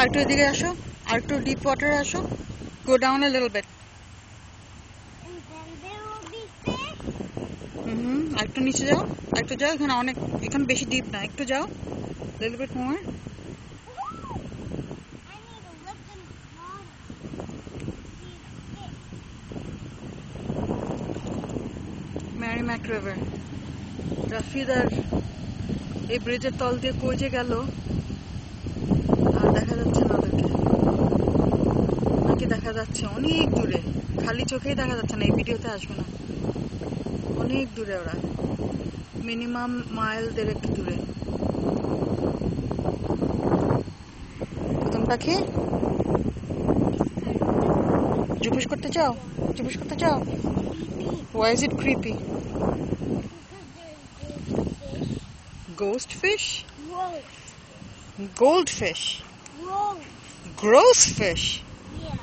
আরেকটু এদিকে আসো, আরেকটু ডিপ ওয়াটারে আসো, go down a little bit. And then there will be fish. আরেকটু নিচে যাও, আরেকটু যাও, এখানে অনেক, এখানে বেশি ডিপ না, একটু যাও, little bit more. I need to look in the water. See the fish. Merrimack river, রাফিদার এই ব্রিজের তল দিয়ে কই যে গেল আর দেখা যাচ্ছে না ওদেরকে, নাকি দেখা যাচ্ছে অনেক দূরে, খালি চোখেই দেখা যাচ্ছে না, এই ভিডিওতে আসবে না, অনেক দূরে ওরা, মিনিমাম মাইল দেড়েক দূরে। তুমি পাখি জুপুস করতে চাও, জুপুস করতে চাও? Why is it creepy? Because there's Ghost fish? Gross. Goldfish? Gross. Gross fish? Yeah.